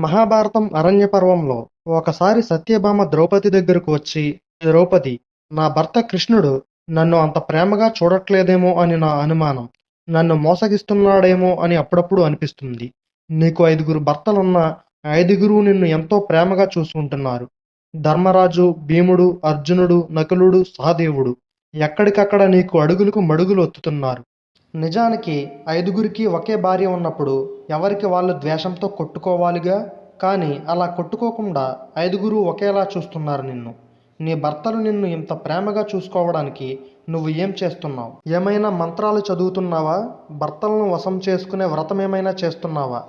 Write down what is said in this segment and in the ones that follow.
మహాభారతం అరణ్యపర్వంలో ఒకసారి సత్యభామ ద్రౌపది దగ్గరకు వచ్చి, ద్రౌపది, నా భర్త కృష్ణుడు నన్ను అంత ప్రేమగా చూడట్లేదేమో అని నా అనుమానం. నన్ను మోసగిస్తున్నాడేమో అని అప్పుడప్పుడు అనిపిస్తుంది. నీకు 5 భర్తలున్నా, 5 నిన్ను ఎంతో ప్రేమగా చూసుకుంటున్నారు. ధర్మరాజు, భీముడు, అర్జునుడు, నకులుడు, సహదేవుడు ఎక్కడికక్కడ నీకు అడుగులకు మడుగులు ఒత్తుతున్నారు. నిజానికి 5కి ఒకే భార్య ఉన్నప్పుడు ఎవరికి వాళ్ళు ద్వేషంతో కొట్టుకోవాలిగా. కానీ అలా కొట్టుకోకుండా 5 ఒకేలా చూస్తున్నారు నిన్ను. నీ భర్తలు నిన్ను ఇంత ప్రేమగా చూసుకోవడానికి నువ్వు ఏం చేస్తున్నావు? ఏమైనా మంత్రాలు చదువుతున్నావా? భర్తలను వశం చేసుకునే వ్రతం ఏమైనా చేస్తున్నావా?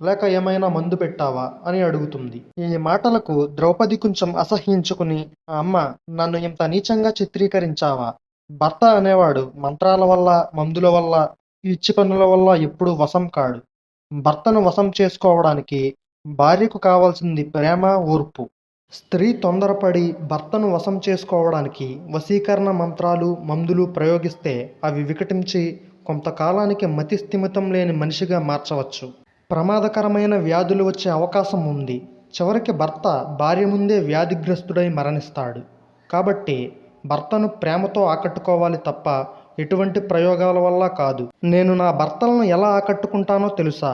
లేక ఏమైనా మందు పెట్టావా అని అడుగుతుంది. ఈ మాటలకు ద్రౌపది కొంచెం అసహ్యించుకుని, అమ్మ, నన్ను ఇంత నీచంగా చిత్రీకరించావా? భర్త అనేవాడు మంత్రాల వల్ల, మందుల వల్ల, పిచ్చి పనుల వల్ల ఎప్పుడూ వశం కాడు. భర్తను వశం చేసుకోవడానికి భార్యకు కావాల్సింది ప్రేమ, ఓర్పు. స్త్రీ తొందరపడి భర్తను వశం చేసుకోవడానికి వశీకరణ మంత్రాలు, మందులు ప్రయోగిస్తే అవి వికటించి కొంతకాలానికి మతి స్థిమితం లేని మనిషిగా మార్చవచ్చు. ప్రమాదకరమైన వ్యాధులు వచ్చే అవకాశం ఉంది. చివరికి భర్త భార్య ముందే వ్యాధిగ్రస్తుడై మరణిస్తాడు. కాబట్టి భర్తను ప్రేమతో ఆకట్టుకోవాలి తప్ప ఎటువంటి ప్రయోగాల వల్ల కాదు. నేను నా భర్తలను ఎలా ఆకట్టుకుంటానో తెలుసా?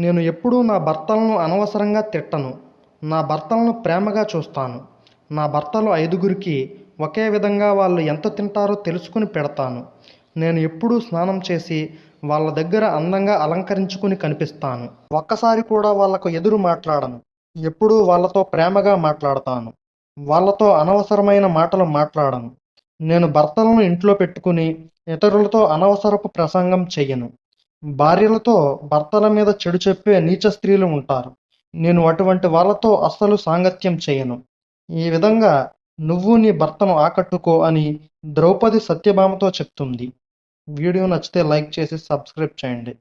నేను ఎప్పుడూ నా భర్తలను అనవసరంగా తిట్టను. నా భర్తలను ప్రేమగా చూస్తాను. నా భర్తలు 5కి ఒకే విధంగా వాళ్ళు ఎంత తింటారో తెలుసుకుని పెడతాను. నేను ఎప్పుడూ స్నానం చేసి వాళ్ళ దగ్గర అందంగా అలంకరించుకుని కనిపిస్తాను. ఒక్కసారి కూడా వాళ్లకు ఎదురు మాట్లాడను. ఎప్పుడూ వాళ్ళతో ప్రేమగా మాట్లాడతాను. వాళ్ళతో అనవసరమైన మాటలు మాట్లాడను. నేను భర్తలను ఇంట్లో పెట్టుకుని ఇతరులతో అనవసరపు ప్రసంగం చెయ్యను. భార్యలతో భర్తల మీద చెడు చెప్పే నీచ స్త్రీలు ఉంటారు. నేను అటువంటి వాళ్ళతో అస్సలు సాంగత్యం చేయను. ఈ విధంగా నువ్వు నీ భర్తను ఆకట్టుకో అని ద్రౌపది సత్యభామతో చెప్తుంది. వీడియో నచ్చితే లైక్ చేసి సబ్స్క్రైబ్ చేయండి.